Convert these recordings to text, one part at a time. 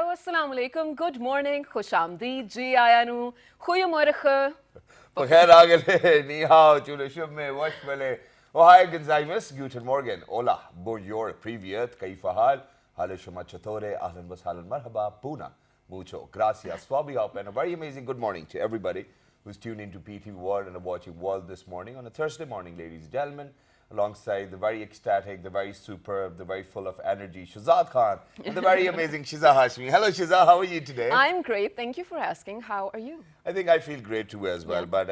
assalamu alaikum, good morning, khushamdeed, ji ayanu, goeiemorgen. Bukhair agale, ni hao, chule shumme, washmele. Oh, hi, Gonzaimus, guten Morgen. Hola, bonjour, privyet, kaifa hal? Hale shuma chatore, ahlan was halan marhaba, puna. Mucho gracias, Fabi up, and a very amazing good morning to everybody who's tuned into PTV World and are watching World this morning on a Thursday morning, ladies and gentlemen, alongside the very ecstatic, the very superb, the very full of energy, Shazad Khan, and the very amazing Shiza Hashmi. Hello, Shiza, how are you today? I'm great, thank you for asking. How are you? I think I feel great too as well, but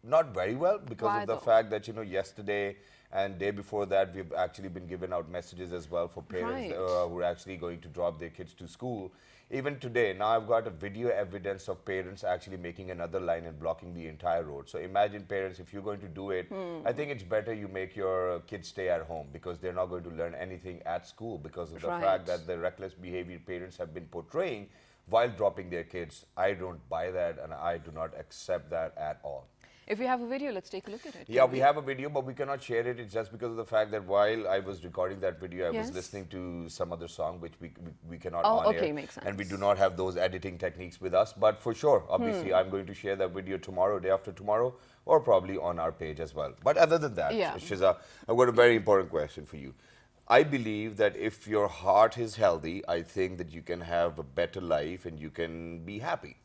not very well because Why of the though? fact that, yesterday and day before that, we've actually been given out messages as well for parents Right. who are actually going to drop their kids to school. Even today, now I've got a video evidence of parents actually making another line and blocking the entire road. So imagine parents, if you're going to do it, I think it's better you make your kids stay at home because they're not going to learn anything at school because of the Right. fact that the reckless behavior parents have been portraying while dropping their kids. I don't buy that and I do not accept that at all. If you have a video, let's take a look at it. Yeah, we have a video, but we cannot share it. It's just because of the fact that while I was recording that video, I Yes. was listening to some other song, which we cannot Oh, on okay, air. makes And we sense. do not have those editing techniques with us. But for sure, obviously, I'm going to share that video tomorrow, day after tomorrow, or probably on our page as well. But other than that, Yeah. Shiza, I've got a very important question for you. I believe that if your heart is healthy, I think that you can have a better life and you can be happy.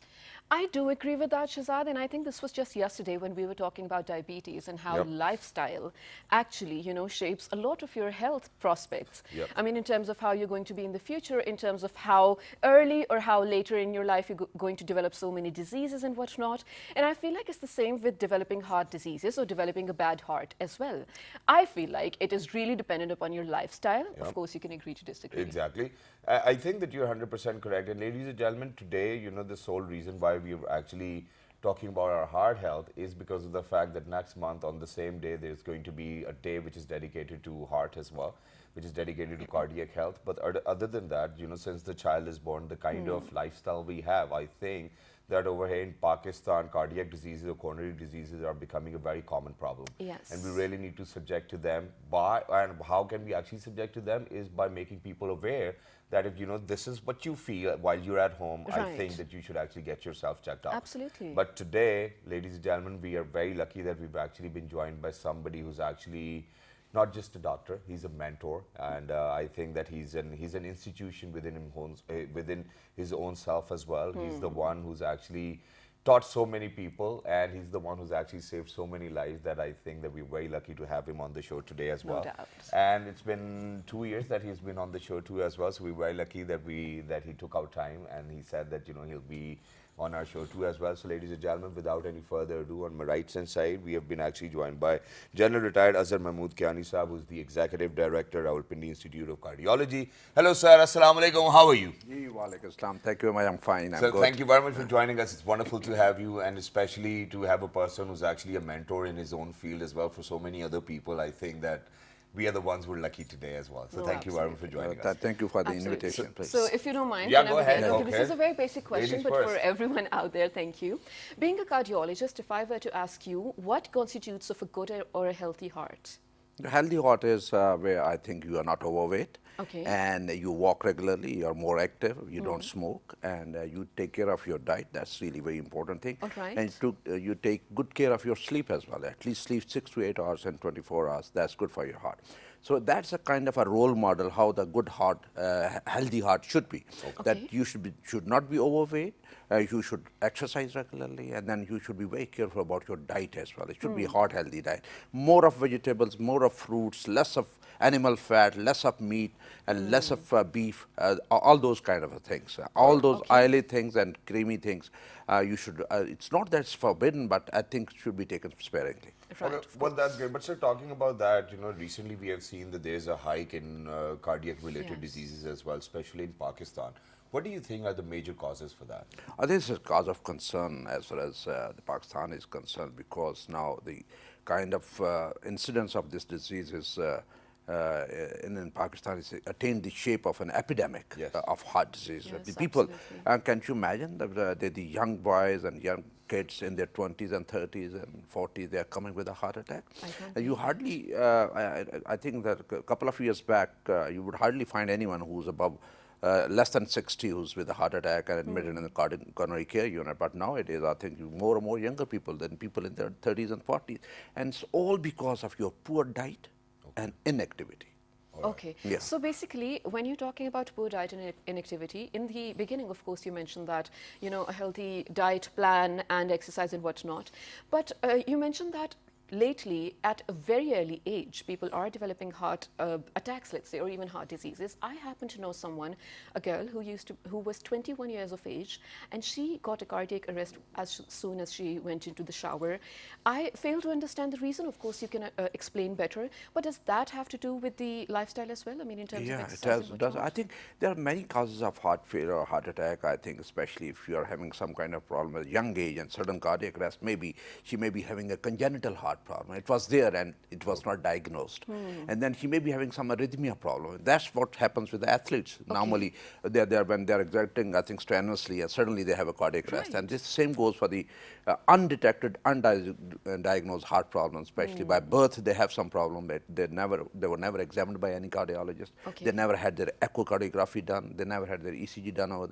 I do agree with that, Shazad, and I think this was just yesterday when we were talking about diabetes and how Yep. lifestyle actually, shapes a lot of your health prospects. Yep. I mean, in terms of how you're going to be in the future, in terms of how early or how later in your life you're going to develop so many diseases and whatnot. And I feel like it's the same with developing heart diseases or developing a bad heart as well. I feel like it is really dependent upon your lifestyle. Of course, you can agree to disagree. Exactly. I think that you're 100% correct. And ladies and gentlemen, today, the sole reason why we're actually talking about our heart health is because of the fact that next month on the same day, there's going to be a day which is dedicated to heart as well, which is dedicated to cardiac health. But other than that, since the child is born, the kind of lifestyle we have, I think that over here in Pakistan, cardiac diseases or coronary diseases are becoming a very common problem. Yes. And we really need to subject to them. And how can we actually subject to them is by making people aware that if this is what you feel while you're at home, I Right. think that you should actually get yourself checked out. Absolutely. But today, ladies and gentlemen, we are very lucky that we've actually been joined by somebody who's actually not just a doctor, he's a mentor, and I think that he's an institution within his own self as well. He's the one who's actually taught so many people, and he's the one who's actually saved so many lives that I think that we're very lucky to have him on the show today as No well. doubt. And it's been 2 years that he's been on the show too as well, so we're very lucky that he took out time and he said that he'll be on our show too as well. So ladies and gentlemen, without any further ado, on my right hand side, we have been actually joined by General Retired Azhar Mahmood Kiani Saab, who's the Executive Director, Rawalpindi Institute of Cardiology. Hello sir, Assalamu alaikum, how are you? Walaikum Assalam. Thank you very much. I'm fine. I'm So good. thank you very much for joining us. It's wonderful to have you, and especially to have a person who's actually a mentor in his own field as well for so many other people. I think that we are the ones who are lucky today as well. So No, thank you very much for joining us. Thank you for the Absolutely. invitation, please. So, if you don't mind, Yeah, can I go ahead, begin? go Okay, this ahead. is a very basic question, Ladies but for first. everyone out there, thank you. Being a cardiologist, if I were to ask you, what constitutes of a good or a healthy heart? The healthy heart is where I think you are not overweight. Okay. And you walk regularly, you're more active, you don't smoke, and you take care of your diet. That's really very important thing. All right. And you take good care of your sleep as well. At least sleep 6 to 8 hours and 24 hours. That's good for your heart. So that's a kind of a role model how the good heart, healthy heart should be. That you should not be overweight. You should exercise regularly, and then you should be very careful about your diet as well. It should be a heart healthy diet. More of vegetables, more of fruits, less of animal fat, less of meat, and less of beef. All those kind of things. All those oily things and creamy things. You should. It's not that it's forbidden, but I think should be taken sparingly. Right. Okay, well, that's great. But sir, talking about that, recently we have seen that there's a hike in cardiac-related Yes. diseases as well, especially in Pakistan. What do you think are the major causes for that? This is a cause of concern as far as the Pakistan is concerned, because now the kind of incidence of this disease is in Pakistan is attained the shape of an epidemic Yes. of heart disease. Yes, The people, absolutely. can't you imagine the young boys and young kids in their 20s and 30s and 40s, they are coming with a heart attack. I can't And you hardly, I think that a couple of years back, you would hardly find anyone who's above less than 60 who's with a heart attack and admitted in the coronary care unit. But nowadays, I think more and more younger people than people in their 30s and 40s. And it's all because of your poor diet and inactivity. Okay. Yeah. So basically, when you're talking about poor diet and inactivity, in the beginning, of course, you mentioned that, a healthy diet plan and exercise and whatnot. But you mentioned that lately, at a very early age, people are developing heart attacks, let's say, or even heart diseases. I happen to know someone, a girl who was 21 years of age, and she got a cardiac arrest as soon as she went into the shower. I fail to understand the reason. Of course, you can explain better. But does that have to do with the lifestyle as well? I mean, in terms of Yeah, exercise and it does. whatnot? I think there are many causes of heart failure or heart attack. I think especially if you are having some kind of problem at a young age and sudden cardiac arrest, she may be having a congenital heart problem. It was there and it was not diagnosed. And then she may be having some arrhythmia problem. That's what happens with the athletes. Normally, when they're exerting, I think, strenuously, and suddenly they have a cardiac arrest. And this same goes for the undetected, undiagnosed heart problems, especially by birth. They have some problem. They were never examined by any cardiologist. Okay. They never had their echocardiography done. They never had their ECG done over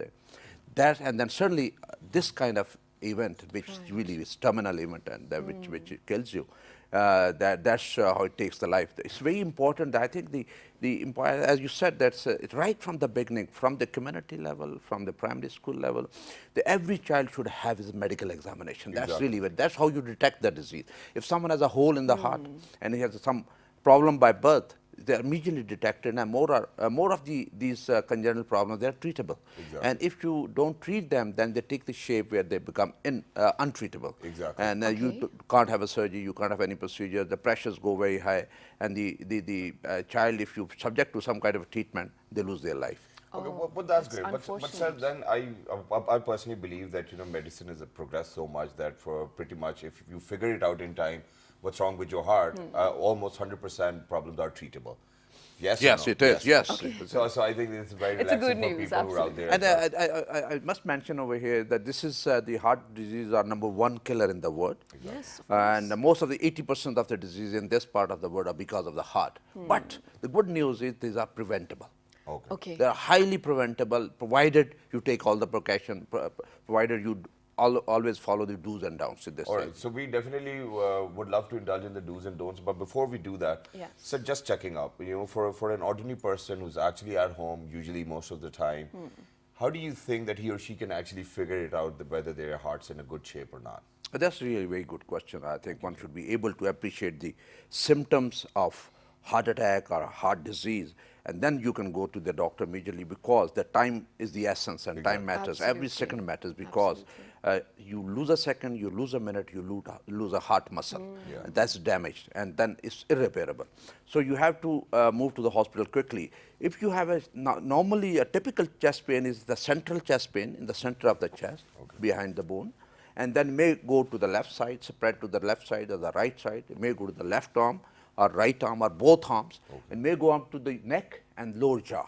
there. And then certainly this kind of event, which really is terminal event and which kills you, that's how it takes the life. It's very important. I think as you said, that's right from the beginning, from the community level, from the primary school level, every child should have his medical examination. That's really that's how you detect the disease. If someone has a hole in the heart and he has some problem by birth, they're immediately detected, and more of these congenital problems, they're treatable. Exactly. And if you don't treat them, then they take the shape where they become untreatable. Exactly. And you can't have a surgery, you can't have any procedure, the pressures go very high, and the child, if you subject to some kind of treatment, they lose their life. Okay, but that's great. But sir, unfortunate. then I personally believe that medicine has progressed so much that for pretty much if you figure it out in time, what's wrong with your heart, almost 100% problems are treatable. Yes. Yes, or no? it is. Yes. Okay. So I think it's very It's a relaxing good for news, people who are out there. And as well. I must mention over here that this is the heart disease are #1 killer in the world. Yes, of And most of the 80% of the disease in this part of the world are because of the heart. But the good news is these are preventable. Okay. They are highly preventable, provided you take all the precaution, provided you always follow the do's and don'ts in this. All right, so we definitely would love to indulge in the do's and don'ts, but before we do that, Yes. so just checking up, for an ordinary person who's actually at home, usually most of the time, how do you think that he or she can actually figure it out whether their heart's in a good shape or not? That's really a very good question. I think one should be able to appreciate the symptoms of heart attack or heart disease, and then you can go to the doctor immediately, because the time is the essence and time matters. Every Absolutely. second matters, because you lose a second, you lose a minute, you lose a heart muscle. And that's damaged, and then it's irreparable. So you have to move to the hospital quickly. If you have normally a typical chest pain is the central chest pain in the center of the chest, behind the bone, and then may go to the left side, spread to the left side or the right side. It may go to the left arm or right arm or both arms, and may go up to the neck and lower jaw.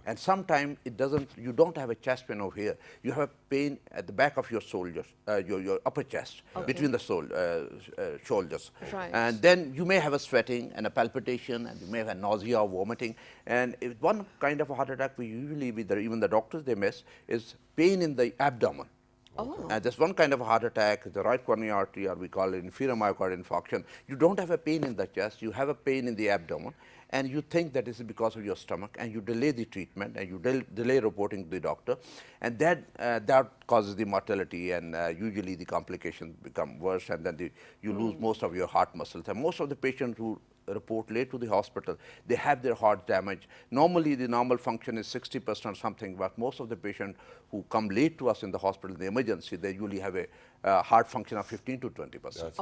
And sometimes you don't have a chest pain over here. You have a pain at the back of your shoulders, your upper chest, between the shoulders. Right. And then you may have a sweating and a palpitation, and you may have a nausea or vomiting. And one kind of a heart attack we usually, even the doctors, they miss, is pain in the abdomen. And there's one kind of a heart attack, the right coronary artery, or we call it inferior myocardial infarction. You don't have a pain in the chest, you have a pain in the abdomen, and you think that this is because of your stomach, and you delay the treatment, and you delay reporting to the doctor, and that causes the mortality, and usually the complications become worse, and then you lose most of your heart muscles. And most of the patients who report late to the hospital, they have their heart damaged. Normally, the normal function is 60% or something, but most of the patients who come late to us in the hospital, in the emergency, they usually have a heart function of 15 to 20%.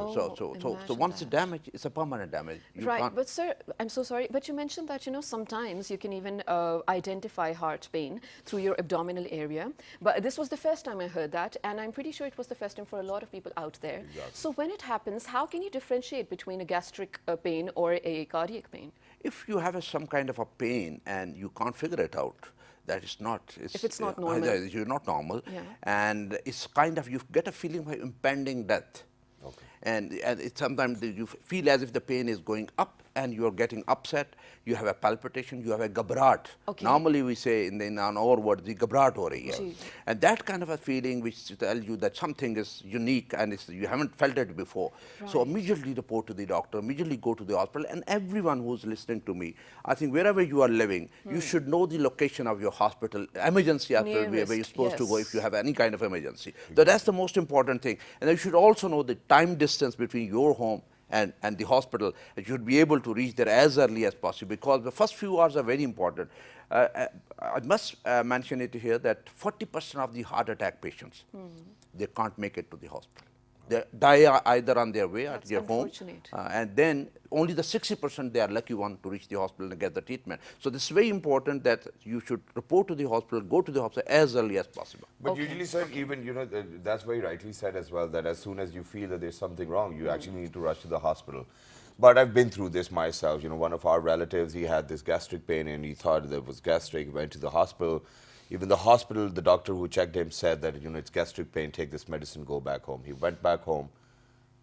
So once it's damaged, it's a permanent damage. Right, but sir, I'm so sorry, but you mentioned that, sometimes you can even identify heart pain through your abdominal area. But this was the first time I heard that, and I'm pretty sure it was the first time for a lot of people out there. Exactly. So when it happens, how can you differentiate between a gastric pain or a cardiac pain? If you have some kind of a pain and you can't figure it out, that is not. If it's not normal. You're not normal. Yeah. And it's kind of, you get a feeling of impending death. And sometimes you feel as if the pain is going up and you're getting upset, you have a palpitation, you have a ghabrat. Okay. Normally we say in our word, the ghabrat ho rahi hai. Ji. And that kind of a feeling which tells you that something is unique and you haven't felt it before. So Right. immediately report to the doctor, immediately go to the hospital. And everyone who's listening to me, I think wherever you are living, you should know the location of your hospital, emergency hospital, where you're supposed to go if you have any kind of emergency. So that's the most important thing. And you should also know the time distance between your home and the hospital. You should be able to reach there as early as possible, because the first few hours are very important. I must mention it here that 40% of the heart attack patients, they can't make it to the hospital. They die either on their way at That's their home, unfortunate. and then only the 60% they are lucky one to reach the hospital and get the treatment. So this is very important that you should report to the hospital, go to the hospital as early as possible. But usually, sir, even, that's very rightly said as well, that as soon as you feel that there's something wrong, you actually need to rush to the hospital. But I've been through this myself. One of our relatives, he had this gastric pain and he thought that it was gastric, went to the hospital. Even the hospital, the doctor who checked him said that, it's gastric pain, take this medicine, go back home. He went back home,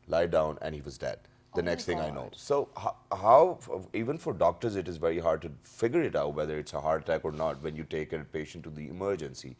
lie down, and he was dead. The next thing I know. So how, even for doctors, it is very hard to figure it out whether it's a heart attack or not when you take a patient to the emergency.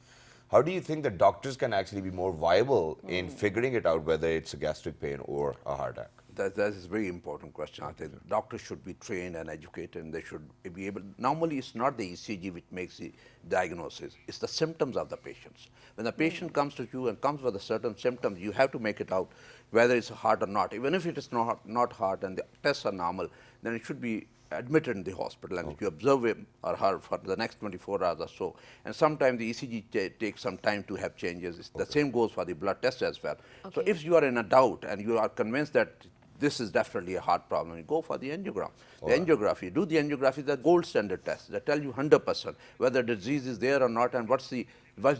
How do you think that doctors can actually be more viable in figuring it out whether it's a gastric pain or a heart attack? That is a very important question. I think doctors should be trained and educated, and they should be able. Normally, it's not the ECG which makes the diagnosis, it's the symptoms of the patients. When the patient comes to you and comes with a certain symptoms, you have to make it out whether it's a heart or not. Even if it is not heart and the tests are normal, then it should be admitted in the hospital, and if you observe him or her for the next 24 hours or so. And sometimes the ECG takes some time to have changes. The same goes for the blood test as well. So if you are in a doubt and you are convinced that this is definitely a heart problem, you go for the angiogram. The angiography, do the angiography, the gold standard test that tell you 100% whether the disease is there or not, and what's the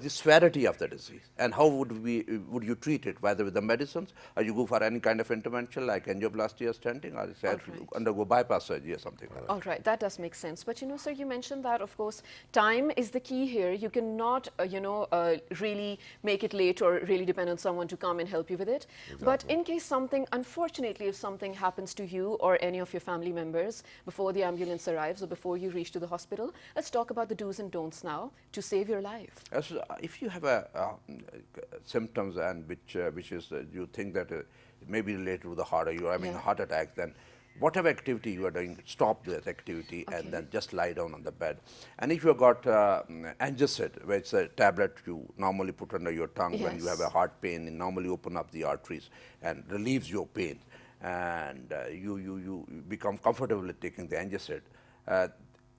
severity of the disease, and how would you treat it, whether with the medicines or you go for any kind of intervention like angioplasty or stenting, or undergo bypass surgery or something like that. All right, that does make sense. But sir, you mentioned that, of course, time is the key here. You cannot, really make it late or really depend on someone to come and help you with it. Exactly. But in case unfortunately, if something happens to you or any of your family members before the ambulance arrives or before you reach to the hospital, let's talk about the do's and don'ts now to save your life. If you have symptoms and which is you think that it may be related to the heart, or you are having a heart attack, then whatever activity you are doing, stop that activity and then just lie down on the bed. And if you have got Angicid, which is a tablet you normally put under your tongue when you have a heart pain, and normally open up the arteries and relieves your pain, and you become comfortable with taking the Angicid.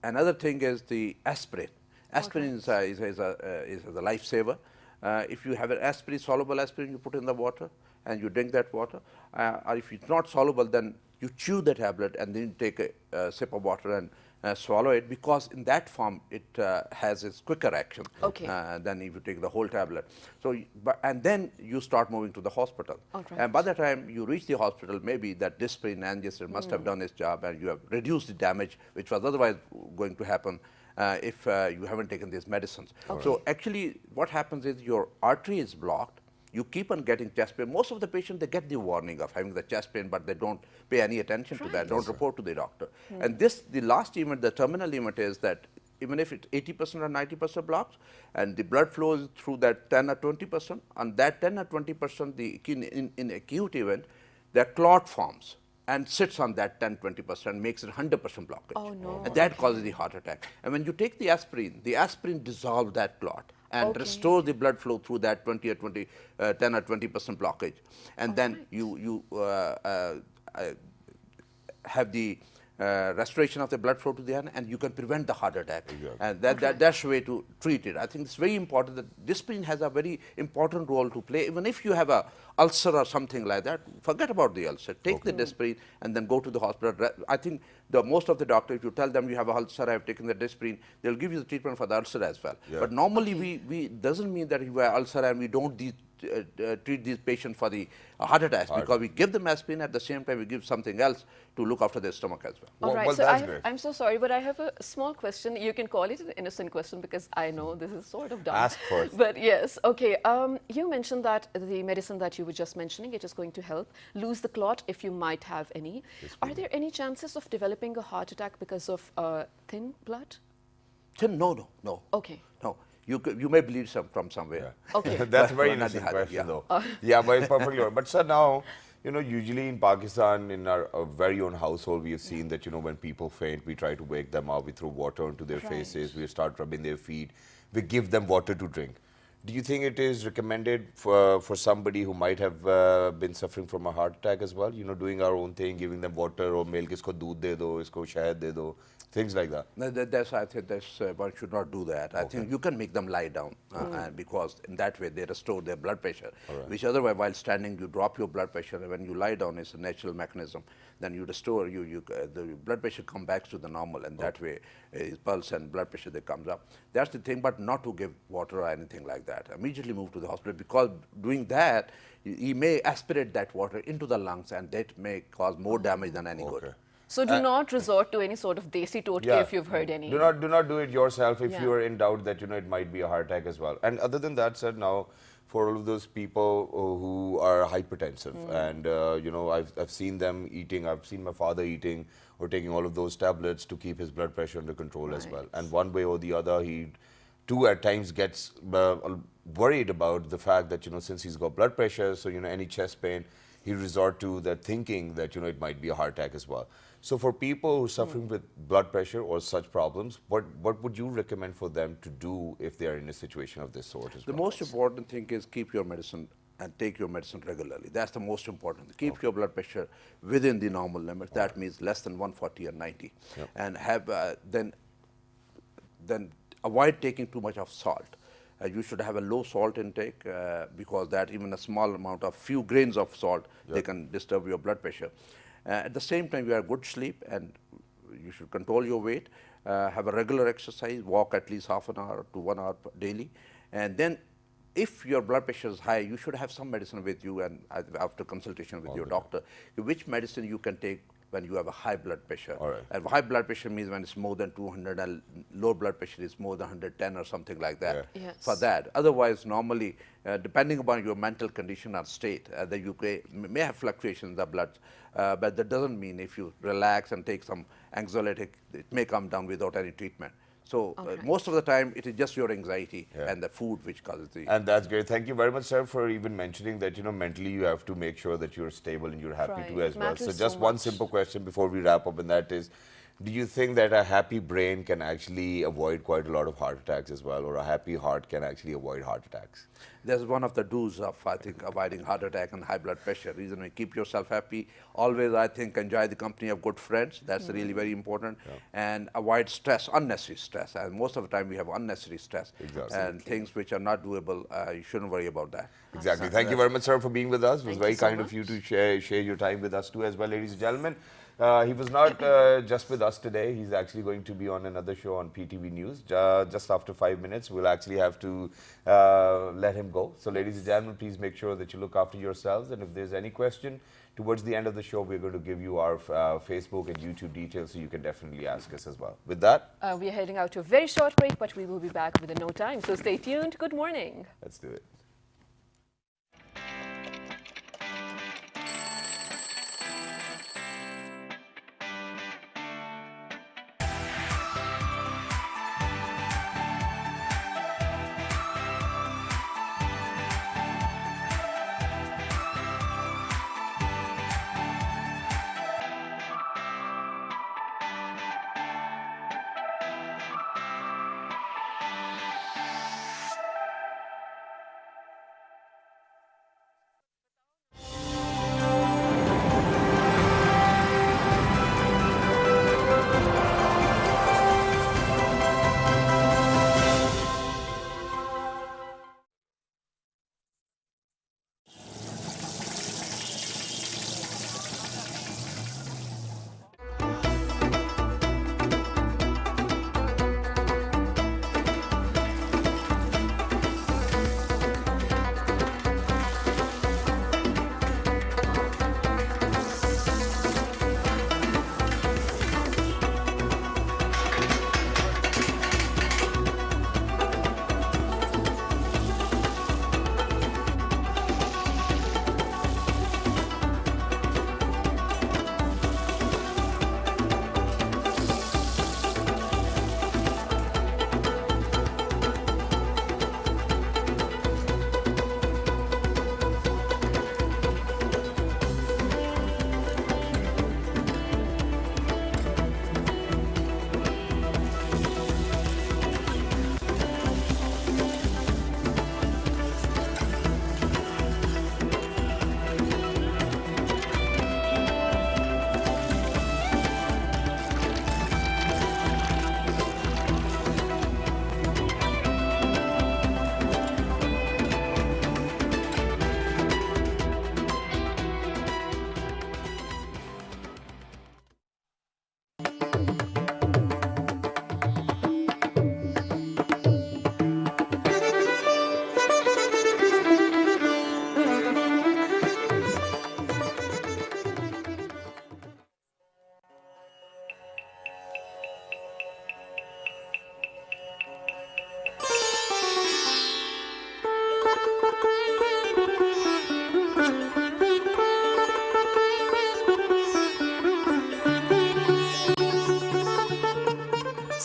Another thing is the aspirin. Aspirin is a lifesaver. If you have an aspirin, soluble aspirin, you put in the water and you drink that water. Or if it's not soluble, then you chew the tablet and then take a sip of water and swallow it, because in that form it has its quicker action than if you take the whole tablet. So, and then you start moving to the hospital. And by the time you reach the hospital, maybe that Disprin and Angicid must have done its job, and you have reduced the damage which was otherwise going to happen if you haven't taken these medicines. So actually what happens is your artery is blocked, you keep on getting chest pain. Most of the patients, they get the warning of having the chest pain, but they don't pay any attention to that, don't report to the doctor. And the last event, the terminal event, is that even if it's 80% or 90% blocks, and the blood flows through that 10 or 20%, on that 10 or 20%, in acute event, the clot forms and sits on that 10-20%, makes it 100% blockage. Oh, no. And that causes the heart attack. And when you take the aspirin dissolves that clot and restores the blood flow through that 10 or 20% blockage. And then you have the restoration of the blood flow to the hand, and you can prevent the heart attack. And that's the way to treat it. I think it's very important that Disprin has a very important role to play. Even if you have a ulcer or something like that, forget about the ulcer. Take the Disprin and then go to the hospital. I think most of the doctors, if you tell them you have a ulcer, I have taken the Disprin, they'll give you the treatment for the ulcer as well. But normally we doesn't mean that you have ulcer and we don't treat these patients for the heart attacks, because we give them aspirin, at the same time we give something else to look after their stomach as well. All right, so I'm so sorry, but I have a small question. You can call it an innocent question, because I know this is sort of dumb. Ask first. But yes, okay. You mentioned that the medicine that you were just mentioning, it is going to help lose the clot if you might have any. Are there any chances of developing developing a heart attack because of thin blood? No. Okay. No. You may bleed from somewhere. Okay. That's a very But not innocent the heart, question, yeah. though. Yeah, but it's perfectly all right. But sir, now, usually in Pakistan, in our very own household, we have seen that, when people faint, we try to wake them up, we throw water onto their faces, we start rubbing their feet, we give them water to drink. Do you think it is recommended for somebody who might have been suffering from a heart attack as well? Doing our own thing, giving them water or milk, isko doodh de do, isko shahad de do, things like that. No, I think one should not do that. I think you can make them lie down and because in that way they restore their blood pressure, which otherwise while standing you drop your blood pressure, and when you lie down it's a natural mechanism. Then you restore, the blood pressure comes back to the normal, and that way pulse and blood pressure that comes up. That's the thing, but not to give water or anything like that. Immediately move to the hospital, because doing that, you may aspirate that water into the lungs, and that may cause more damage than any good. So do not resort to any sort of desi totka if you've heard any. Do not do it yourself if you are in doubt that it might be a heart attack as well. And other than that, sir, now for all of those people who are hypertensive, and I've seen them eating. I've seen my father eating or taking all of those tablets to keep his blood pressure under control as well. And one way or the other, he too at times gets worried about the fact that since he's got blood pressure, so any chest pain, he resort to that thinking that it might be a heart attack as well. So for people who are suffering with blood pressure or such problems, what would you recommend for them to do if they are in a situation of this sort as well? The most important thing is keep your medicine and take your medicine regularly. That's the most important. Keep your blood pressure within the normal limits. That means less than 140 or 90. And have then avoid taking too much of salt. You should have a low salt intake because that even a small amount of few grains of salt, they can disturb your blood pressure. At the same time, you have good sleep, and you should control your weight, have a regular exercise, walk at least half an hour to 1 hour daily. And then if your blood pressure is high, you should have some medicine with you, and after consultation with your doctor, which medicine you can take when you have a high blood pressure. And high blood pressure means when it's more than 200, and low blood pressure is more than 110 or something like that. For that. Otherwise, normally, depending upon your mental condition or state, that you may have fluctuations in the blood, but that doesn't mean if you relax and take some anxiolytic, it may come down without any treatment. So most of the time, it is just your anxiety and the food which causes the... And that's great. Thank you very much, sir, for even mentioning that, mentally you have to make sure that you're stable and you're happy too as well. So just one simple question before we wrap up, and that is, do you think that a happy brain can actually avoid quite a lot of heart attacks as well, or a happy heart can actually avoid heart attacks? That's one of the do's of, I think, avoiding heart attack and high blood pressure. Reason we keep yourself happy. Always, I think, enjoy the company of good friends. That's really very important. And avoid stress, unnecessary stress. And most of the time, we have unnecessary stress. And things which are not doable, you shouldn't worry about that. Exactly. Thank you very much, sir, for being with us. It was very kind of you to share your time with us too as well, ladies and gentlemen. He was not just with us today. He's actually going to be on another show on PTV News. Just after 5 minutes, we'll actually have to let him go. So ladies and gentlemen, please make sure that you look after yourselves. And if there's any question, towards the end of the show, we're going to give you our Facebook and YouTube details, so you can definitely ask us as well. With that, we are heading out to a very short break, but we will be back within no time. So stay tuned. Good morning. Let's do it.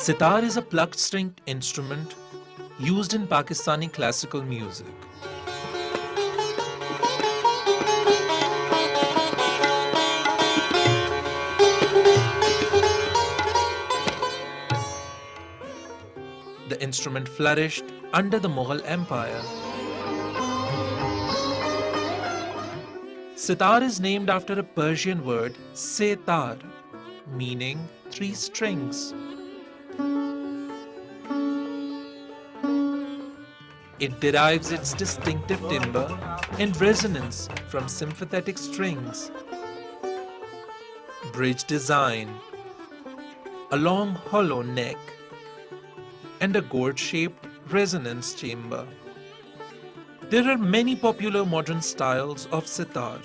Sitar is a plucked stringed instrument used in Pakistani classical music. The instrument flourished under the Mughal Empire. Sitar is named after a Persian word, setar, meaning three strings. It derives its distinctive timbre and resonance from sympathetic strings, bridge design, a long hollow neck, and a gourd-shaped resonance chamber. There are many popular modern styles of sitar,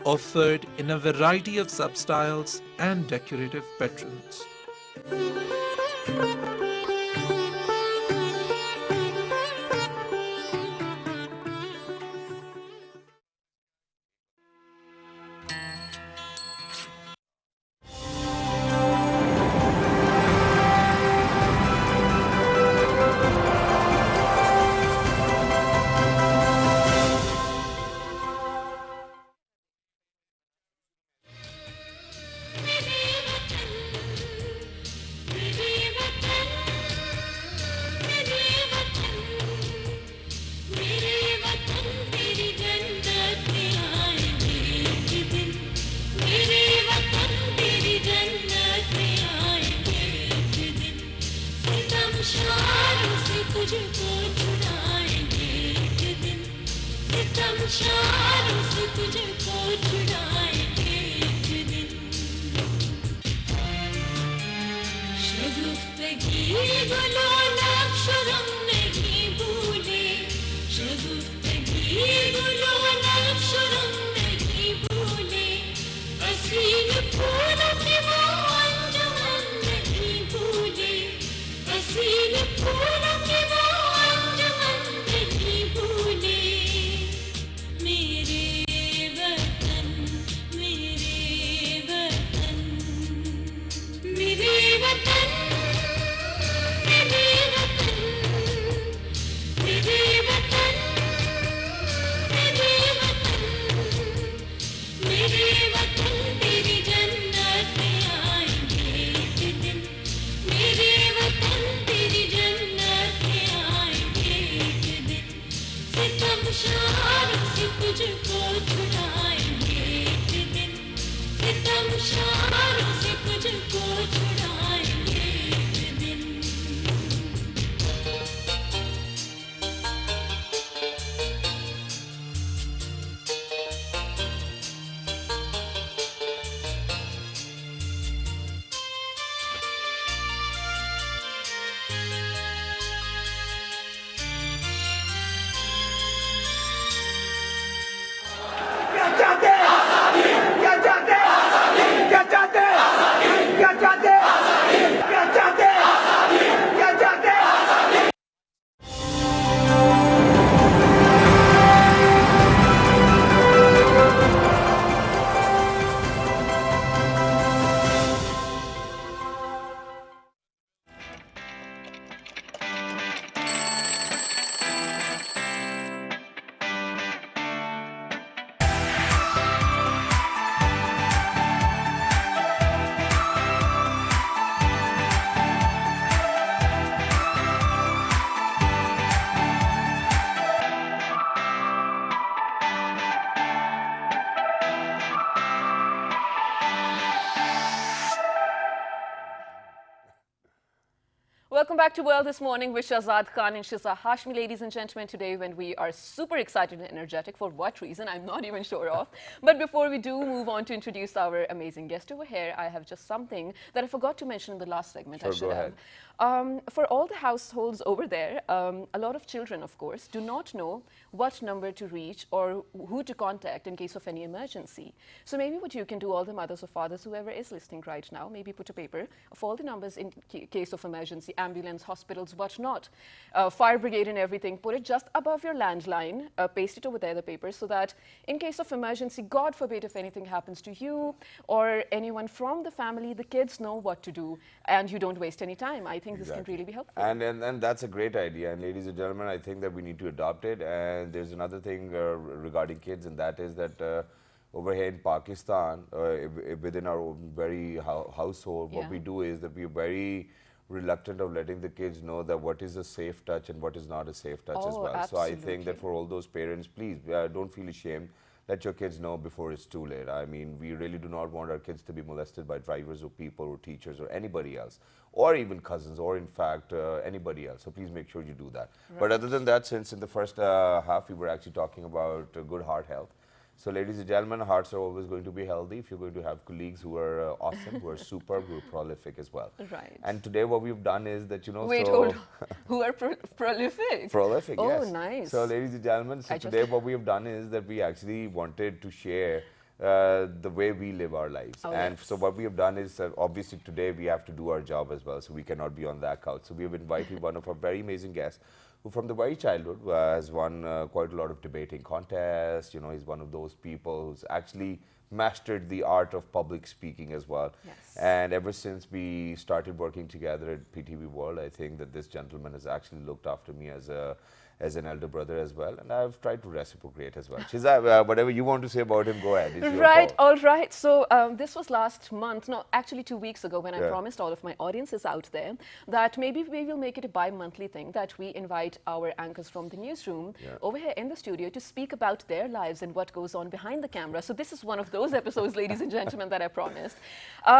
offered in a variety of substyles and decorative patterns. Welcome back to World This Morning with Shahzad Khan and Shiza Hashmi, ladies and gentlemen, today when we are super excited and energetic. For what reason, I'm not even sure of. But before we do move on to introduce our amazing guest over here, I have just something that I forgot to mention in the last segment. Sure, I should go have. ahead. For all the households over there, a lot of children, of course, do not know what number to reach or who to contact in case of any emergency. So maybe what you can do, all the mothers or fathers, whoever is listening right now, maybe put a paper of all the numbers in case of emergency, ambulance, hospitals, whatnot, fire brigade and everything, put it just above your landline, paste it over there, the paper, so that in case of emergency, God forbid if anything happens to you or anyone from the family, the kids know what to do and you don't waste any time. I think this can really be helpful. And that's a great idea. And ladies and gentlemen, I think that we need to adopt it. And there's another thing regarding kids, and that is that over here in Pakistan, within our own very household, what we do is that we are very reluctant of letting the kids know that what is a safe touch and what is not a safe touch as well. So I think that for all those parents, please don't feel ashamed. Let your kids know before it's too late. I mean, we really do not want our kids to be molested by drivers or people or teachers or anybody else, or even cousins, or in fact, anybody else. So please make sure you do that. But other than that, since in the first half we were actually talking about good heart health, so ladies and gentlemen, hearts are always going to be healthy if you're going to have colleagues who are awesome, who are superb, who are prolific as well. Right. And today what we've done is that, Wait, hold on. Who are prolific? Prolific, yes. Oh, nice. So ladies and gentlemen, so today what we have done is that we actually wanted to share the way we live our lives. And so what we have done is obviously today we have to do our job as well, so we cannot be on that couch. So we have invited one of our very amazing guests who from the very childhood has won quite a lot of debating contests. You know, he's one of those people who's actually mastered the art of public speaking as well. And ever since we started working together at PTV World, I think that this gentleman has actually looked after me as an elder brother as well, and I've tried to reciprocate as well. Shiza, whatever you want to say about him, go ahead. It's your Right, call. all right. So this was last month, no, actually 2 weeks ago, when I promised all of my audiences out there that maybe we will make it a bi-monthly thing, that we invite our anchors from the newsroom over here in the studio to speak about their lives and what goes on behind the camera. So this is one of those episodes, ladies and gentlemen, that I promised.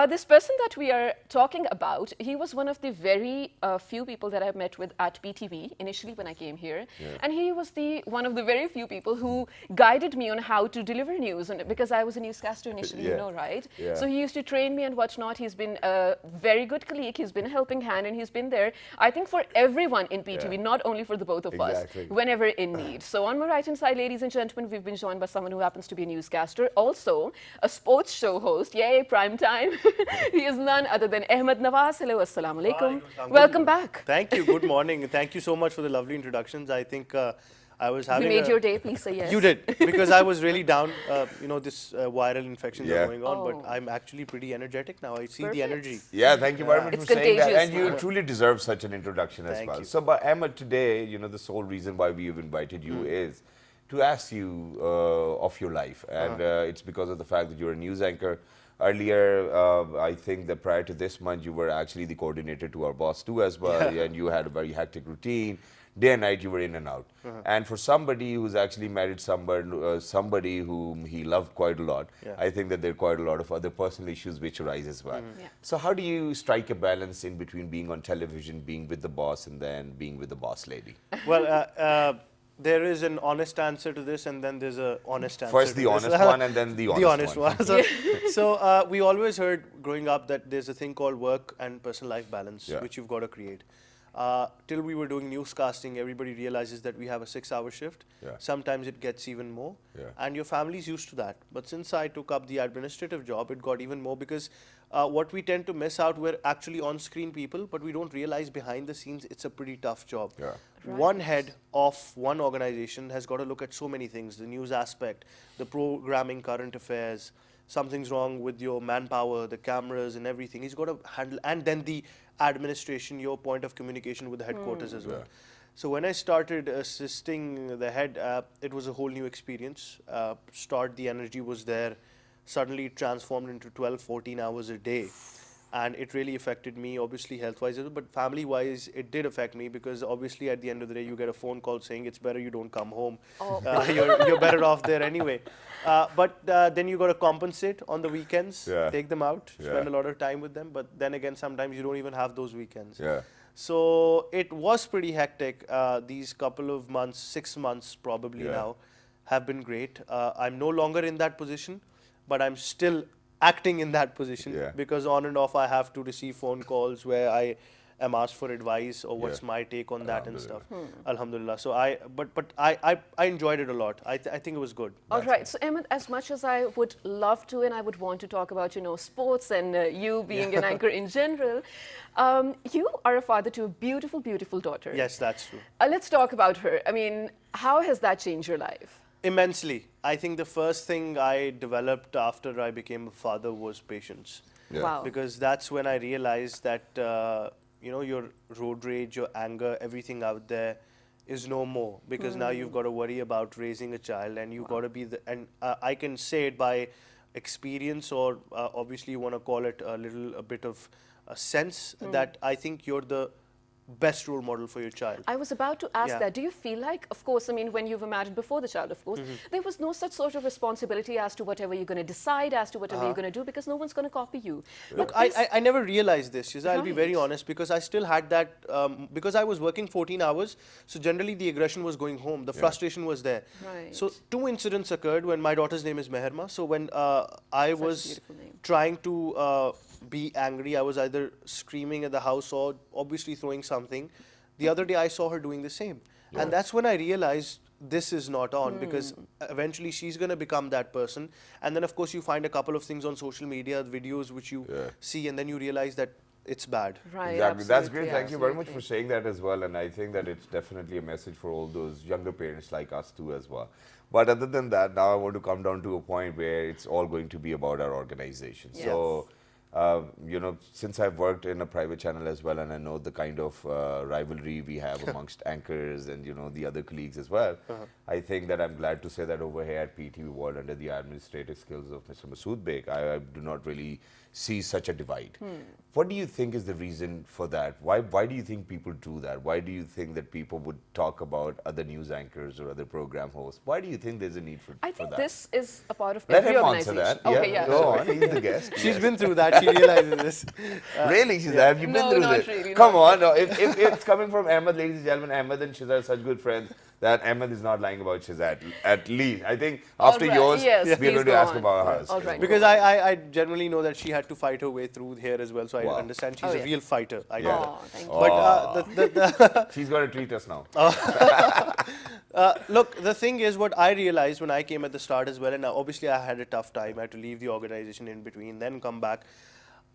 This person that we are talking about, he was one of the very few people that I met with at PTV initially when I came here. And he was one of the very few people who guided me on how to deliver news, and because I was a newscaster initially, you know, right? So he used to train me and whatnot. He's been a very good colleague. He's been a helping hand, and he's been there, I think, for everyone in PTV, not only for the both of us, whenever in need. So on my right-hand side, ladies and gentlemen, we've been joined by someone who happens to be a newscaster, also a sports show host. Yay, prime time. He is none other than Ahmed Nawaz. Hello, assalamu alaikum. Welcome back. Thank you. Good morning. Thank you so much for the lovely introductions. I think I was having. We made your day. Please say yes. You did, because I was really down. You know, this viral infections are going on, but I'm actually pretty energetic now. I see the energy. Yeah, thank you very much It's for saying that. contagious And you now. truly deserve such an introduction as Thank well. you. So, but Emma, today, you know, the sole reason why we have invited you is to ask you of your life. And it's because of the fact that you're a news anchor. Earlier, I think that prior to this month, you were actually the coordinator to our boss too as well, and you had a very hectic routine. Day and night, you were in and out. And for somebody who's actually married somebody whom he loved quite a lot, I think that there are quite a lot of other personal issues which arise as well. So how do you strike a balance in between being on television, being with the boss, and then being with the boss lady? Well, there is an honest answer to this, and then there's a honest answer. First the to honest this. one, and then the honest one. So we always heard growing up that there's a thing called work and personal life balance, which you've got to create. Till we were doing newscasting, everybody realizes that we have a 6-hour shift. Sometimes it gets even more. And your family's used to that. But since I took up the administrative job, it got even more, because what we tend to miss out, we're actually on-screen people, but we don't realize behind the scenes it's a pretty tough job. One head of one organization has got to look at so many things: the news aspect, the programming, current affairs, something's wrong with your manpower, the cameras and everything. He's got to handle, and then the administration, your point of communication with the headquarters as well. So when I started assisting the head, it was a whole new experience. The energy was there. Suddenly it transformed into 12, 14 hours a day. And it really affected me, obviously health-wise, but family-wise, it did affect me, because obviously at the end of the day, you get a phone call saying it's better you don't come home. You're better off there anyway. But then you got to compensate on the weekends, take them out, spend a lot of time with them. But then again, sometimes you don't even have those weekends. So it was pretty hectic. These couple of months, 6 months probably now, have been great. I'm no longer in that position, but I'm still acting in that position, because on and off I have to receive phone calls where I am asked for advice or what's Yeah. my take on that and stuff. Alhamdulillah. So I enjoyed it a lot. I think it was good. All right. So, Ahmed, as much as I would love to and I would want to talk about, sports and you being an anchor in general, you are a father to a beautiful, beautiful daughter. Yes, that's true. Let's talk about her. I mean, how has that changed your life? Immensely. I think the first thing I developed after I became a father was patience. Yeah. Wow. Because that's when I realized that your road rage, your anger, everything out there is no more, because now you've got to worry about raising a child, and you've got to be I can say it by experience, or obviously you want to call it a bit of a sense, that I think you're the best role model for your child. I was about to ask Yeah. that. Do you feel like, of course, I mean, when you were married before the child, of course, there was no such sort of responsibility as to whatever you're going to decide, as to whatever you're going to do, because no one's going to copy you. Look, I never realized this, Shiza, I'll be very Right. honest, because I still had that, because I was working 14 hours, so generally the aggression was going home, the frustration was there. Right. So 2 incidents occurred when my daughter's name is Meherma. So when I Such a was beautiful name. trying to be angry, I was either screaming at the house or obviously throwing something. The other day I saw her doing the same. And that's when I realized this is not on, because eventually she's going to become that person. And then of course you find a couple of things on social media, videos which you see, and then you realize that it's bad. Right. Exactly. That's great. absolutely, Thank you very much for absolutely. saying that as well. And I think that it's definitely a message for all those younger parents like us too as well. But other than that, now I want to come down to a point where it's all going to be about our organization. Yes. So, since I've worked in a private channel as well, and I know the kind of rivalry we have amongst anchors and, the other colleagues as well, I think that I'm glad to say that over here at PTV World, under the administrative skills of Mr. Masood Beg, I do not really see such a divide. What do you think is the reason for that? Why do you think people do that? Why do you think that people would talk about other news anchors or other program hosts? Why do you think there's a need for, I for think that? this is a part of Let every him answer organization. that. Okay, yeah. Go on, he's the guest. She's Yes. been through that, she realizes this. Really, Shizad? Have you been No, through not this? really, Come not on. No, if it's coming from Ahmed, ladies and gentlemen, Ahmed and Shizad are such good friends that Ahmed is not lying about Shizad. At least. I think after All right, yours, yes, we're please going to go ask on. about hers. All as right. well. Because I generally know that she had to fight her way through here as well, so I Wow. understand she's Oh, a yeah. real fighter. I know Yeah. that. Oh, thank you. But She's got to treat us now. look, the thing is, what I realized when I came at the start as well, and obviously I had a tough time, I had to leave the organization in between, then come back.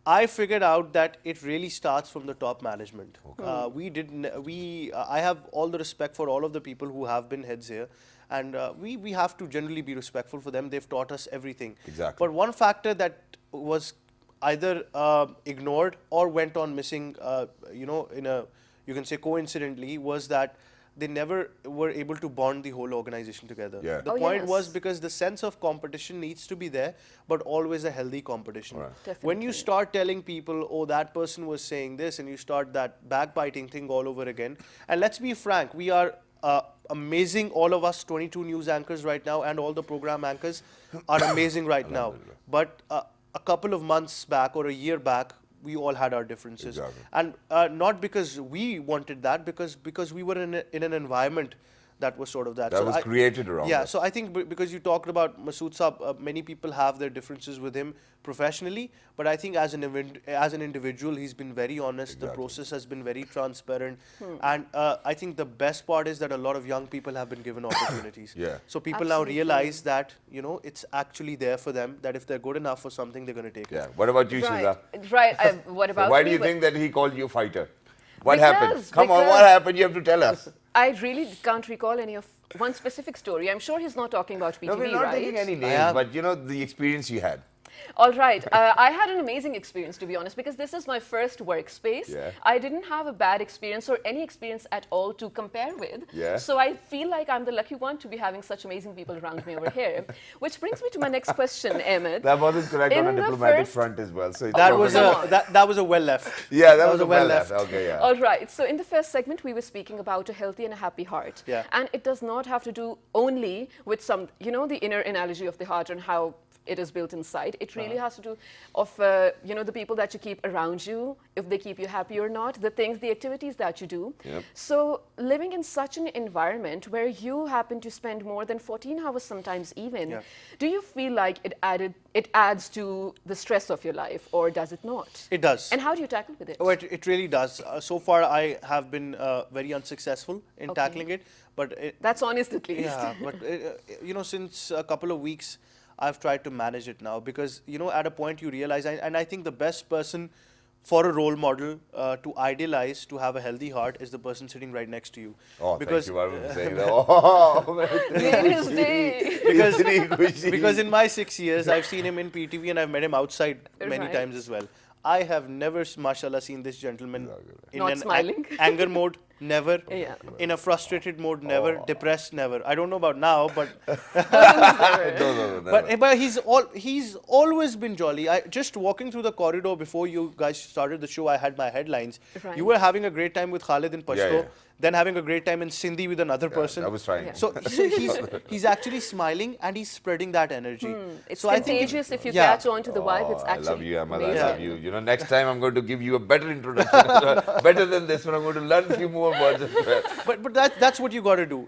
I figured out that it really starts from the top management. I have all the respect for all of the people who have been heads here, and we have to generally be respectful for them. They've taught us everything. Exactly. But one factor that was either ignored or went on missing, you can say coincidentally, was that they never were able to bond the whole organization together. Yeah. The Oh, point was yes. because the sense of competition needs to be there, but always a healthy competition. Right. When you Definitely. start telling people, oh, that person was saying this, and you start that backbiting thing all over again, and let's be frank, we are amazing, all of us 22 news anchors right now, and all the program anchors are amazing right now. But a couple of months back or a year back, we all had our differences. Exactly. And not because we wanted that, because we were in an environment that was sort of that. That So was created around Yeah, us. so I think because you talked about Masood Saab, many people have their differences with him professionally, but I think as an individual, he's been very honest. The Exactly. process has been very transparent, and I think the best part is that a lot of young people have been given opportunities. Yeah. So people now Absolutely. realize that it's actually there for them. That if they're good enough for something, they're going to take it. Yeah. What about you, Shiza? Right. What about Why do me? you think that he called you fighter? What Because- happened? Come on, what because- happened? You have to tell us. I really can't recall any of one specific story. I'm sure he's not talking about PTV, No, we're not right? taking any I names, am. but the experience you had. All right. I had an amazing experience, to be honest, because this is my first workspace. Yeah. I didn't have a bad experience or any experience at all to compare with. Yeah. So I feel like I'm the lucky one to be having such amazing people around me over here. Which brings me to my next question, Ahmed. That wasn't correct on a In the diplomatic first- front as well. So it's That was probably- that was a well left. Yeah, that was a well well left. Okay, yeah. All right. So in the first segment, we were speaking about a healthy and a happy heart. Yeah. And it does not have to do only with the inner analogy of the heart and how it is built inside. It really has to do of the people that you keep around you, if they keep you happy or not, the things, the activities that you do. Yep. So living in such an environment where you happen to spend more than 14 hours sometimes even, do you feel like it adds to the stress of your life, or does it not? It does. And how do you tackle with it? Oh, it really does. So far, I have been very unsuccessful in tackling it. But that's honest, at least. Yeah, but since a couple of weeks, I've tried to manage it now, because at a point you realize, and I think the best person for a role model to idealize, to have a healthy heart, is the person sitting right next to you. Oh, because, thank you for saying that. Oh, Ladies' Day. because in my 6 years, I've seen him in PTV and I've met him outside many times as well. I have never, mashallah, seen this gentleman in Not an smiling. anger mode, never. Yeah. In a frustrated mode, never. Depressed, never. I don't know about now, but no. but he's always been jolly. I just walking through the corridor before you guys started the show, I had my headlines. Right. You were having a great time with Khalid in Pashto, Yeah. then having a great time in Sindhi with another person. I was trying. Yeah. So he's actually smiling and he's spreading that energy. It's so I think contagious if you catch on to the vibe. It's I actually love you, Amal. I amazing. love you. Next time I'm going to give you a better introduction. Better than this one. I'm going to learn a few more words. But that's what you got to do.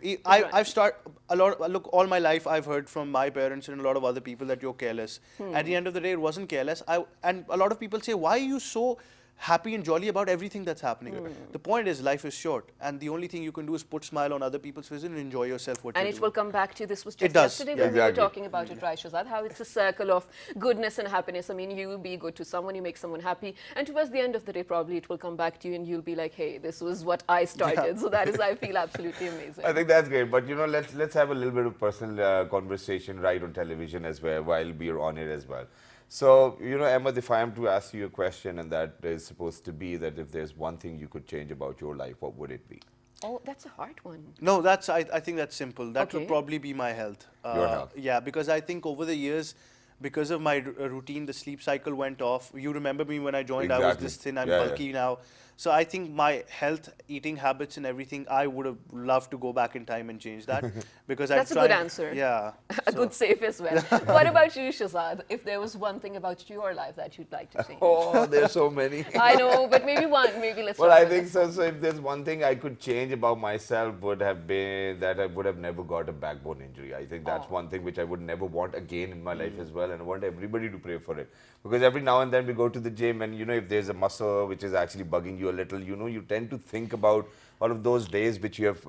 Look, all my life I've heard from my parents and a lot of other people that you're careless. At the end of the day, it wasn't careless. And a lot of people say, why are you so happy and jolly about everything that's happening? The point is, life is short, and the only thing you can do is put smile on other people's faces and enjoy yourself. And it will come back to you. This was It just does. yesterday when we were Exactly. talking about it, right, Shazad? How it's a circle of goodness and happiness. I mean, you be good to someone, you make someone happy, and towards the end of the day, probably it will come back to you, and you'll be like, hey, this was what I started. So that is, I feel, absolutely amazing. I think that's great. But let's have a little bit of personal conversation right on television as well, while we're on it as well. So, Ahmed, if I am to ask you a question, and that is supposed to be that if there's one thing you could change about your life, what would it be? Oh, that's a hard one. No, I think that's simple. That Okay. would probably be my health. Your health. Yeah, because I think over the years, because of my routine, the sleep cycle went off. You remember me when I joined, I was Exactly. this thin, I'm Yeah, bulky now. So I think my health, eating habits and everything, I would have loved to go back in time and change that. Because That's a good answer. Yeah. A good save as well. What about you, Shazad? If there was one thing about your life that you'd like to change? Oh, there's so many. I know, but maybe one. Maybe let's Well, start I with think this. so. So if there's one thing I could change about myself, would have been that I would have never got a backbone injury. I think that's one thing which I would never want again in my life as well, and I want everybody to pray for it. Because every now and then we go to the gym, and if there's a muscle which is actually bugging you a little, you tend to think about all of those days which you have,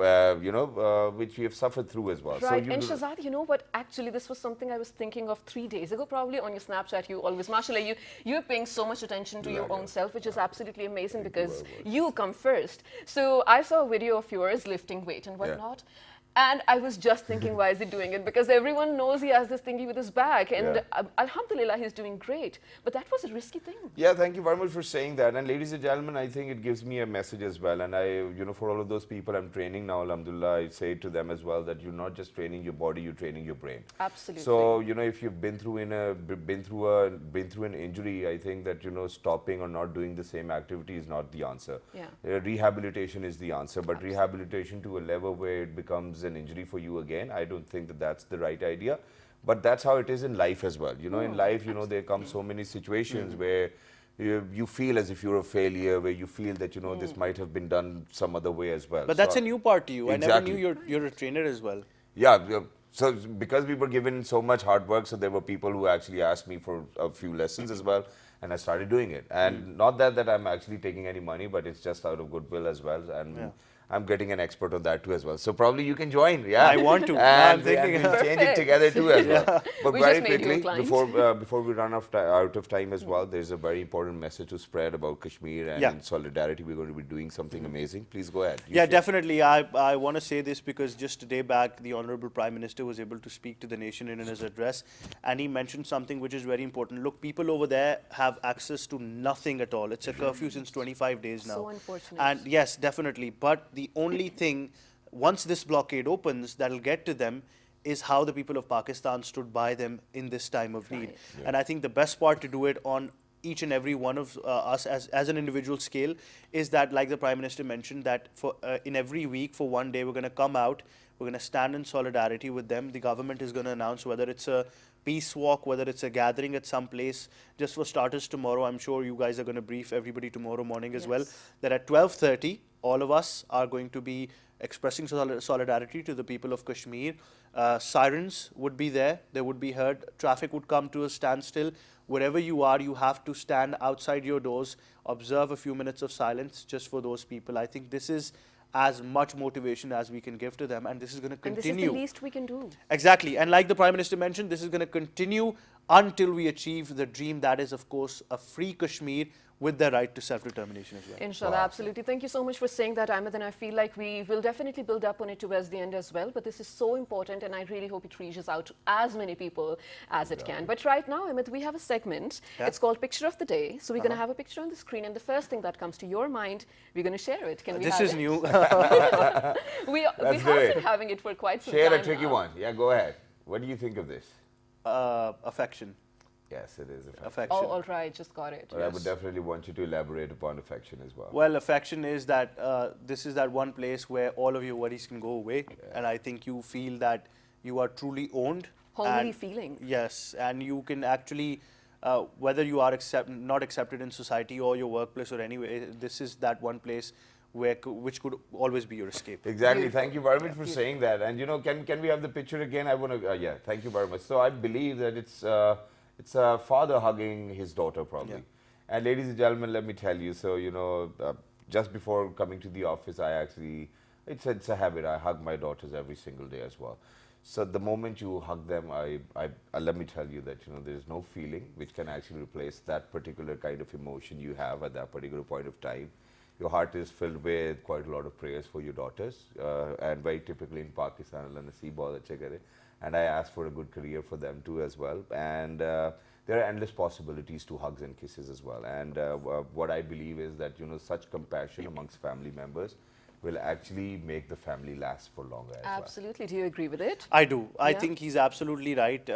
which you have suffered through as well. Right, So and Shazad, you know what? Actually, this was something I was thinking of 3 days ago, probably on your Snapchat. You always, mashallah, you're paying so much attention to your own self, which is absolutely amazing because you come first. So I saw a video of yours lifting weight and whatnot. And I was just thinking, why is he doing it? Because everyone knows he has this thingy with his back. And alhamdulillah, he's doing great. But that was a risky thing. Yeah, thank you very much for saying that. And ladies and gentlemen, I think it gives me a message as well. And I, for all of those people I'm training now, alhamdulillah, I say to them as well that you're not just training your body, you're training your brain. Absolutely. So, if you've been through an injury, I think that, stopping or not doing the same activity is not the answer. Yeah. Rehabilitation is the answer, but rehabilitation to a level where it becomes an injury for you again, I don't think that that's the right idea. But that's how it is in life as well. In life, there come so many situations where you feel as if you're a failure, where you feel that, this might have been done some other way as well. But that's a new part to you. I never Exactly. knew you're a trainer as well. Yeah, so because we were given so much hard work, so there were people who actually asked me for a few lessons as well, and I started doing it. And not that I'm actually taking any money, but it's just out of goodwill as well. And I'm getting an expert on that too as well. So probably you can join. Yeah, I want to. And, I'm thinking. and we'll change it together too as well. But We very just made you a quickly, client. before we run out of time as well, there's a very important message to spread about Kashmir, and in solidarity, we're going to be doing something amazing. Please go ahead. Yeah, definitely. I want to say this because just a day back, the Honorable Prime Minister was able to speak to the nation in his address, and he mentioned something which is very important. Look, people over there have access to nothing at all. It's a curfew since 25 days now. So unfortunate. And yes, definitely. But the only thing, once this blockade opens, that'll get to them is how the people of Pakistan stood by them in this time of need. And I think the best part to do it on each and every one of us as an individual scale is that, like the Prime Minister mentioned, that for in every week for one day we're going to come out We're going to stand in solidarity with them. The government is going to announce whether it's a peace walk, whether it's a gathering at some place. Just for starters, tomorrow, I'm sure you guys are going to brief everybody tomorrow morning as well, that at 12:30, all of us are going to be expressing solidarity to the people of Kashmir. Sirens would be there. They would be heard. Traffic would come to a standstill. Wherever you are, you have to stand outside your doors, observe a few minutes of silence just for those people. I think this is as much motivation as we can give to them, and this is going to continue. And this is the least we can do. Exactly. And like the Prime Minister mentioned, this is going to continue until we achieve the dream that is, of course, a free Kashmir with the right to self-determination as well. Inshallah, absolutely. Thank you so much for saying that, Ahmed, and I feel like we will definitely build up on it towards the end as well, but this is so important, and I really hope it reaches out to as many people as it can. But right now, Ahmed, we have a segment. It's called Picture of the Day. So we're going to have a picture on the screen, and the first thing that comes to your mind, we're going to share it. Can we have it? This is new. we have been having it for quite some time. Share a tricky one. Yeah, go ahead. What do you think of this? Affection. Yes, it is affection. Affection. Oh, all right, just got it. But I would definitely want you to elaborate upon affection as well. Well, affection is that this is that one place where all of your worries can go away, and I think you feel that you are truly owned. Homely feeling. Yes, and you can actually, whether you are not accepted in society or your workplace or anywhere, this is that one place which could always be your escape. Exactly. Beautiful. Thank you very much for saying that. And you know, can we have the picture again? I want to. Yeah. Thank you very much. So I believe that it's a father hugging his daughter, probably. And ladies and gentlemen, let me tell you. So you know, just before coming to the office, it's a habit. I hug my daughters every single day as well. So the moment you hug them, let me tell you that there is no feeling which can actually replace that particular kind of emotion you have at that particular point of time. Your heart is filled with quite a lot of prayers for your daughters, and very typically in Pakistan, Allah naseeb bahut achhe kare. And I ask for a good career for them too as well. And there are endless possibilities to hugs and kisses as well. And what I believe is that such compassion amongst family members will actually make the family last for longer as well. Absolutely. Do you agree with it? I do. I think he's absolutely right.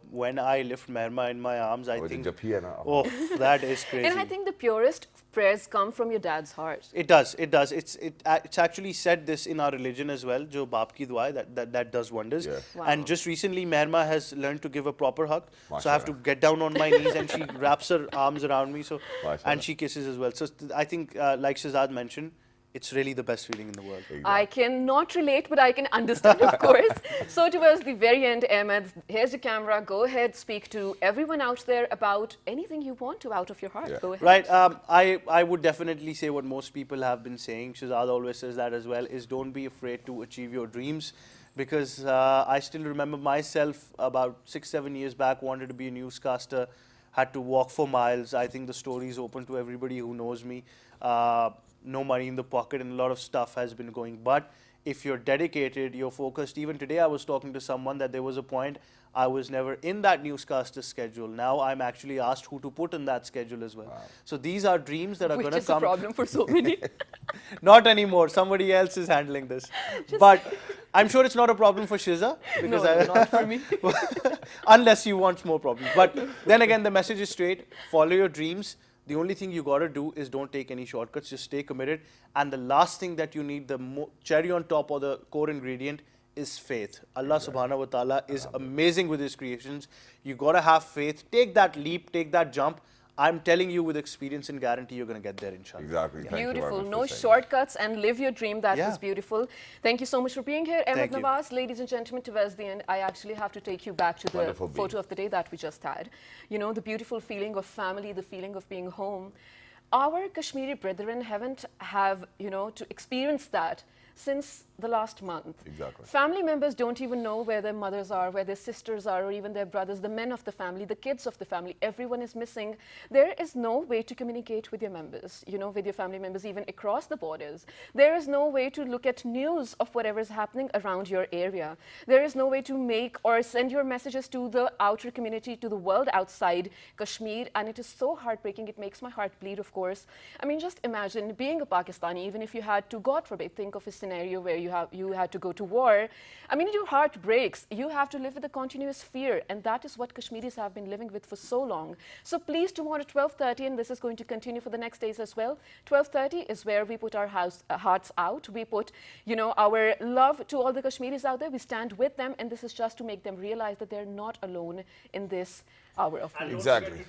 When I lift Mehrma in my arms, I think, oh, that is crazy. And I think the purest prayers come from your dad's heart. It does. It does. It's actually said this in our religion as well. Jo baap ki dua hai, that does wonders. Yeah. Wow. And just recently, Mehrma has learned to give a proper hug. So I have to get down on my knees, and she wraps her arms around me. So and she kisses as well. So I think, like Shahzad mentioned, it's really the best feeling in the world. Exactly. I cannot relate, but I can understand, of course. So towards the very end, Ahmed, here's your camera. Go ahead, speak to everyone out there about anything you want to out of your heart. Go ahead. Right. I would definitely say what most people have been saying. Shahzad always says that as well, is don't be afraid to achieve your dreams. Because I still remember myself about 6-7 years back, wanted to be a newscaster, had to walk for miles. I think the story is open to everybody who knows me. No money in the pocket, and a lot of stuff has been going. But if you're dedicated, you're focused. Even today I was talking to someone that there was a point I was never in that newscaster schedule. Now I'm actually asked who to put in that schedule as well. Wow. So these are dreams that are going to come. Which is a problem for so many. Not anymore. Somebody else is handling this. But I'm sure it's not a problem for Shiza. Because no, not for me. Unless you want more problems. But then again, the message is straight. Follow your dreams. The only thing you got to do is don't take any shortcuts, just stay committed. And the last thing that you need, the cherry on top or the core ingredient, is faith. Allah subhanahu wa ta'ala is amazing with His creations. You got to have faith. Take that leap, take that jump. I'm telling you with experience and guarantee you're going to get there, inshallah. Exactly. Beautiful. No shortcuts and live your dream. That was beautiful. Thank you so much for being here. Ahmed Nawaz, ladies and gentlemen, towards the end, I actually have to take you back to the photo of the day that we just had. You know, the beautiful feeling of family, the feeling of being home. Our Kashmiri brethren haven't to experience that since the last month. Exactly. Family members don't even know where their mothers are, where their sisters are, or even their brothers, the men of the family, the kids of the family. Everyone is missing. There is no way to communicate with your members, with your family members, even across the borders. There is no way to look at news of whatever is happening around your area. There is no way to make or send your messages to the outer community, to the world outside Kashmir. And it is so heartbreaking. It makes my heart bleed, of course. course. I mean, just imagine being a Pakistani, even if you had to, God forbid, think of a scenario where you had to go to war. I mean, your heart breaks. You have to live with a continuous fear, and that is what Kashmiris have been living with for so long. So please, tomorrow 12:30, and this is going to continue for the next days as well. 12:30 is where we put our hearts out. We put, our love to all the Kashmiris out there. We stand with them, and this is just to make them realize that they're not alone in this hour of need. Exactly.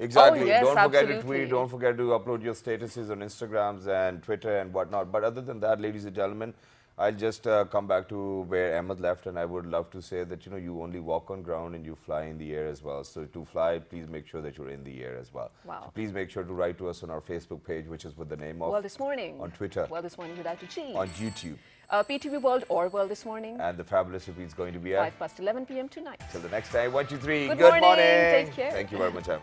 Exactly. Oh, yes, don't forget to absolutely. tweet. Don't forget to upload your statuses on Instagrams and Twitter and whatnot. But other than that, ladies and gentlemen, I'll just come back to where Ahmed left, and I would love to say that you only walk on ground and you fly in the air as well. So to fly, please make sure that you're in the air as well. Wow. So please make sure to write to us on our Facebook page, which is with the name of World This Morning. on Twitter, World This Morning without a G. on YouTube, PTV World or World This Morning. and the fabulous repeat is going to be at 5 past 11 p.m. tonight. till the next time. 1, 2, 3. Good Good morning. morning. Take care. Thank you very much, Ahmed.